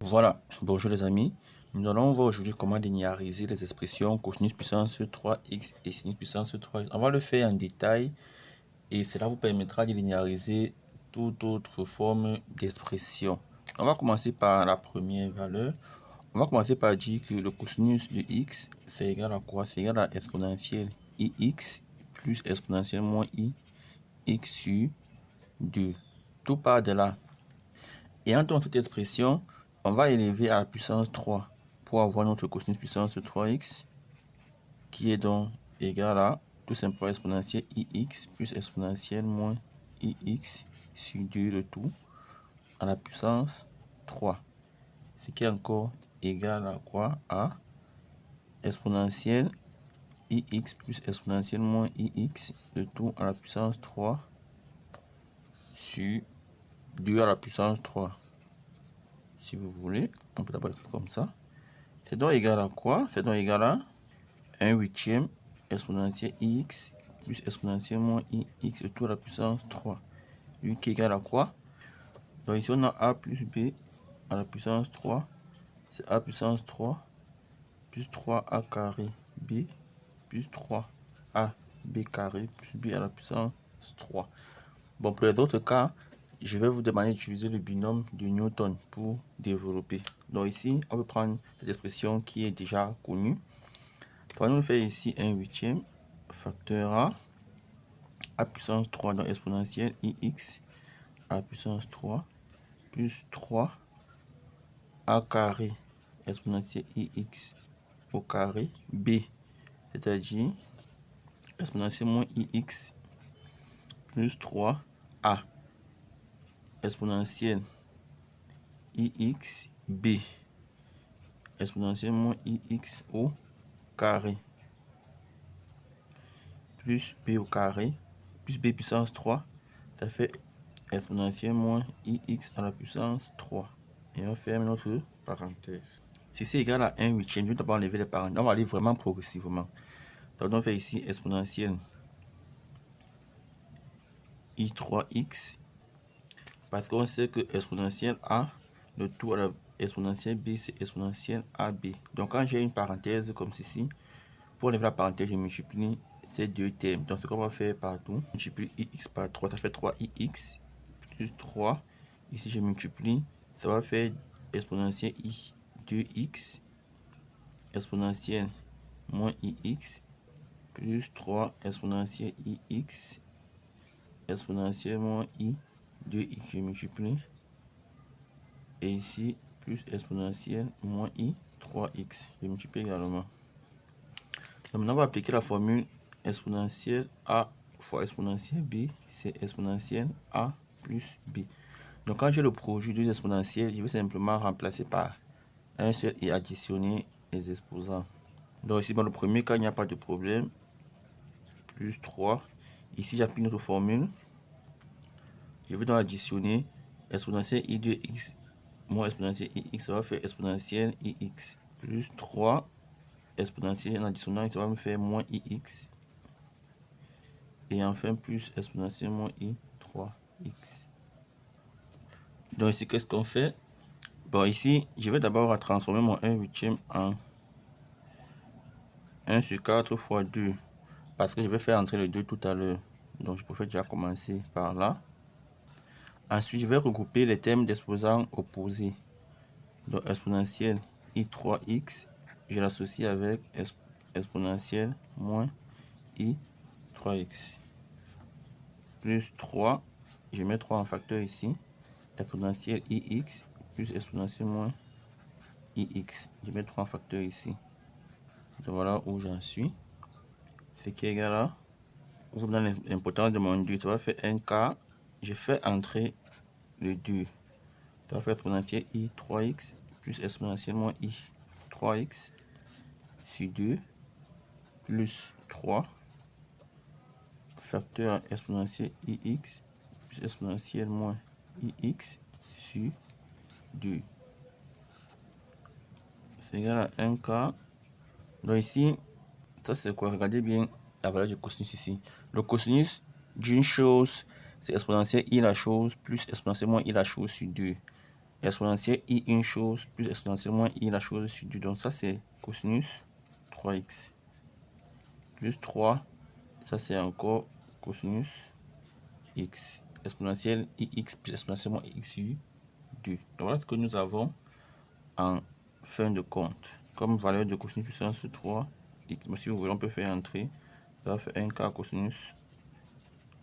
Voilà, bonjour les amis. Nous allons voir aujourd'hui comment linéariser les expressions cosinus puissance 3x et sinus puissance 3x. On va le faire en détail et cela vous permettra de linéariser toute autre forme d'expression. On va commencer par la première valeur. On va commencer par dire que le cosinus de x, c'est égal à quoi? C'est égal à exponentielle ix plus exponentielle moins i x sur 2. Tout part de là. Et en dans cette expression, on va élever à la puissance 3 pour avoir notre cosinus puissance 3x qui est donc égal à tout simplement exponentielle ix plus exponentielle moins ix sur 2 le tout à la puissance 3. Ce qui est encore égal à quoi? À exponentielle ix plus exponentielle moins ix le tout à la puissance 3 sur 2 à la puissance 3. Si vous voulez, on peut d'abord écrire comme ça. C'est donc égal à quoi? C'est donc égal à 1 huitième exponentielle x plus exponentielle moins ix tout à la puissance 3. Lui qui est égal à quoi? Donc ici on a a plus b à la puissance 3. C'est a puissance 3 plus 3a carré b plus 3a b carré plus b à la puissance 3. Bon, pour les autres cas, je vais vous demander d'utiliser le binôme de Newton pour développer. Donc ici, on peut prendre cette expression qui est déjà connue. On va nous faire ici 1 huitième facteur a puissance 3 dans exponentielle ix à la puissance 3 plus 3 a carré exponentielle ix au carré b, c'est-à-dire exponentielle moins ix plus 3a exponentielle ix b exponentielle moins ix au carré plus b au carré plus b puissance 3, ça fait exponentielle moins ix à la puissance 3. Et on ferme notre parenthèse. Si c'est égal à 1 huitième, je vais d'abord enlever les parenthèses. On va aller vraiment progressivement. Donc on fait ici exponentielle i3x, parce qu'on sait que exponentielle a, le tout à la exponentielle b, c'est exponentielle ab. Donc quand j'ai une parenthèse comme ceci, pour enlever la parenthèse, je multiplie ces deux termes. Donc ce qu'on va faire partout, je multiplie ix par 3, ça fait 3ix plus 3. Ici je multiplie, ça va faire exponentielle i 2x exponentielle moins ix plus 3 exponentielle ix exponentielle moins i 2x, je multiplie, et ici plus exponentielle moins i 3x, je multiplie également. Donc maintenant on va appliquer la formule exponentielle a fois exponentielle b, c'est exponentielle a plus b. Donc quand j'ai le produit des exponentielles, je vais simplement remplacer par un seul et additionner les exposants. Donc ici dans le premier cas il n'y a pas de problème, plus 3. Ici j'applique notre formule, je vais donc additionner exponentielle i2x moins exponentielle ix, ça va faire exponentielle ix plus 3 exponentielle en additionnant, ça va me faire moins ix, et enfin plus exponentielle moins i3x. Donc ici qu'est-ce qu'on fait? Bon, ici je vais d'abord transformer mon 1 huitième en 1 sur 4 fois 2, parce que je vais faire entrer le 2 tout à l'heure. Donc je préfère déjà commencer par là. Ensuite je vais regrouper les termes d'exposants opposés. Donc exponentielle i3x, je l'associe avec exponentielle moins i3x. Plus 3, je mets 3 en facteur ici. Exponentielle ix plus exponentielle moins ix. Je mets 3 en facteur ici. Donc voilà où j'en suis. Ce qui est égal à, vous donne l'importance de mon 2, ça va faire un quart. Je fais entrer le 2. Ça va faire exponentielle i3x plus exponentielle moins i3x sur 2 plus 3 facteur exponentielle ix plus exponentielle moins ix sur 2. C'est égal à 1 quart. Donc ici, ça c'est quoi? Regardez bien la valeur du cosinus ici. Le cosinus d'une chose, c'est exponentielle i la chose plus exponentielle moins i la chose sur 2. exponentielle i une chose plus exponentielle moins i la chose sur 2. Donc ça c'est cosinus 3x. Plus 3, ça c'est encore cosinus x. Exponentielle ix plus exponentielle moins x sur 2. Donc voilà ce que nous avons en fin de compte comme valeur de cosinus puissance 3 x. Mais si vous voulez, on peut faire entrer. Ça va faire 1k cosinus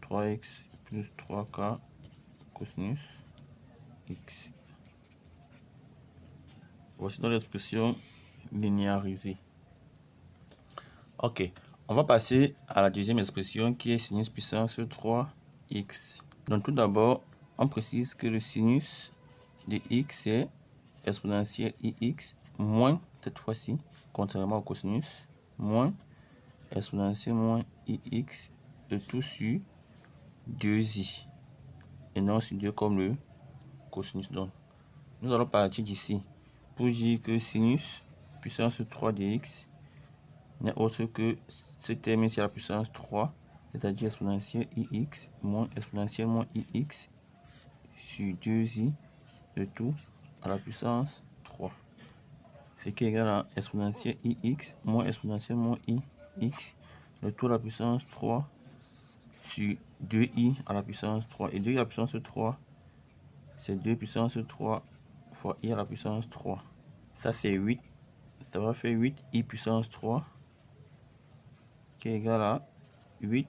3x plus 3k cosinus x. Voici donc l'expression linéarisée. Ok, on va passer à la deuxième expression qui est sinus puissance 3x. Donc tout d'abord, on précise que le sinus de x est exponentielle ix moins, cette fois-ci, contrairement au cosinus, moins exponentielle moins ix, le tout sur 2i, et non sur 2 comme le cosinus. Donc, nous allons partir d'ici pour dire que sinus puissance 3 de x n'est autre que ce terme ici à la puissance 3, c'est-à-dire exponentielle ix moins exponentielle moins ix sur 2i, le tout à la puissance 3. Ce qui est égal à exponentielle ix moins exponentielle moins ix, le tout à la puissance 3 sur 2i à la puissance 3. Et 2i à la puissance 3, c'est 2 puissance 3 fois i à la puissance 3. Ça c'est 8. Ça va faire 8i puissance 3 qui est égal à 8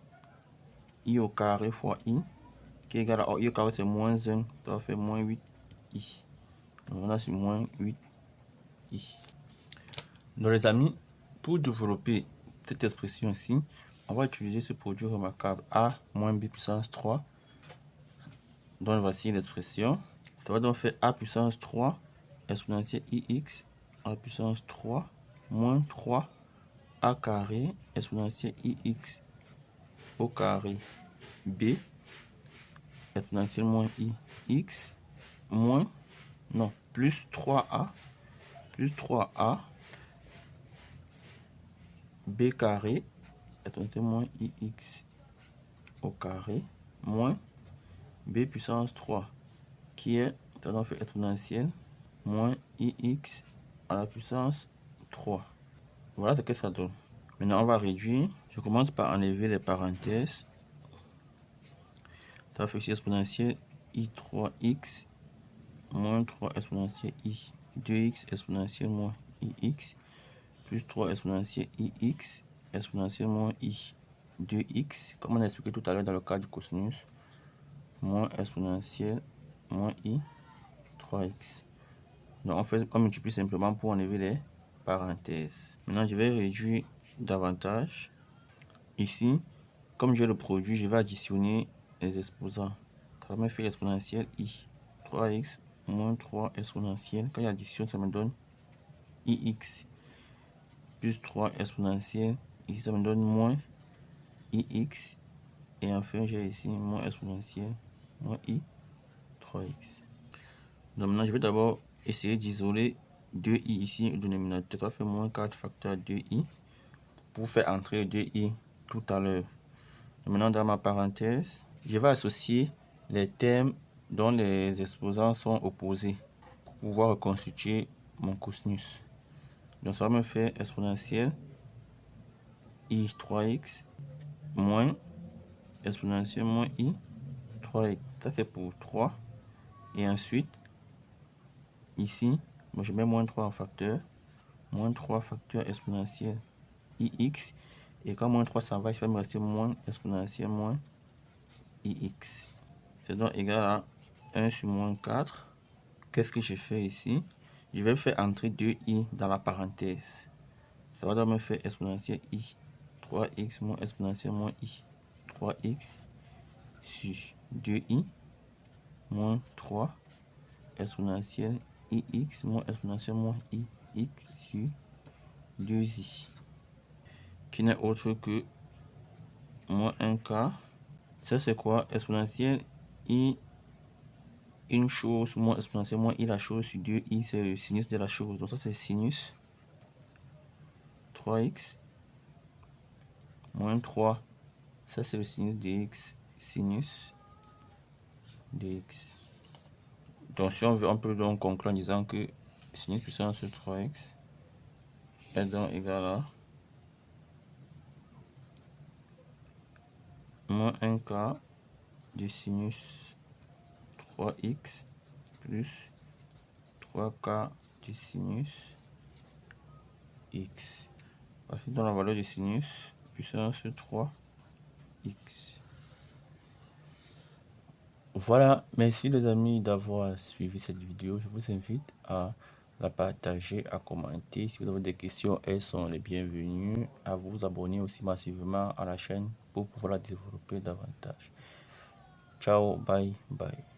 i au carré fois i qui est égal à i au carré, c'est moins 1. Ça va faire moins 8i. Donc on a sur moins 8i. Donc les amis, pour développer cette expression ici, on va utiliser ce produit remarquable a moins b puissance 3. Donc voici l'expression. Ça va donc faire a puissance 3 exponentielle ix à la puissance 3 moins 3 a carré exponentielle ix au carré b exponentielle moins ix moins, non, plus 3a b carré exponentielle moins ix au carré moins b puissance 3 qui est donc fait exponentielle moins ix à la puissance 3. Voilà ce que ça donne. Maintenant on va réduire. Je commence par enlever les parenthèses. Ça fait ici exponentielle i3x moins 3 exponentielle i2x exponentielle moins ix plus 3 exponentielle ix exponentielle moins i2x, comme on a expliqué tout à l'heure dans le cas du cosinus, moins exponentielle moins i3x. Donc on multiplie simplement pour enlever les parenthèses. Maintenant je vais réduire davantage. Ici, comme j'ai le produit, je vais additionner les exposants. Ça me fait l'exponentielle i 3x moins 3 exponentielle. Quand j'additionne, ça me donne ix plus 3 exponentielle. Ici, ça me donne moins ix. Et enfin, j'ai ici moins exponentielle moins i 3x. Donc maintenant, je vais d'abord essayer d'isoler 2i ici au dénominateur. Ça fait moins 4 facteur 2i pour faire entrer 2i tout à l'heure. Maintenant, dans ma parenthèse, je vais associer les termes dont les exposants sont opposés pour pouvoir reconstituer mon cosinus. Donc, ça va me faire exponentielle i3x moins exponentielle moins i3x. Ça, c'est pour 3. Et ensuite, ici, moi, je mets moins 3 en facteur. Moins 3 facteur exponentielle ix. Et quand moins 3 s'en va, il va me rester moins exponentielle moins ix. C'est donc égal à 1 sur moins 4. Qu'est-ce que je fais ici? Je vais faire entrer 2i dans la parenthèse. Ça va donc me faire exponentielle i 3x moins exponentielle moins i 3x sur 2i moins 3 exponentielle ix moins exponentielle moins ix sur 2i. Qui n'est autre que moins 1k. Ça c'est quoi? Exponentielle i une chose moins exponentielle moins i la chose sur 2i, c'est le sinus de la chose. Donc ça c'est sinus 3x moins 3. Ça c'est le sinus dx, sinus dx. Donc si on veut, on peut donc conclure en disant que sinus puissance 3x est donc égal à moins 1 quart du sinus 3x plus 3 quarts du sinus x. Voici donc la valeur du sinus puissance 3x. Voilà, merci les amis d'avoir suivi cette vidéo. Je vous invite à la partager, à commenter. Si vous avez des questions, elles sont les bienvenues. À vous abonner aussi massivement à la chaîne pour pouvoir la développer davantage. Ciao, bye, bye.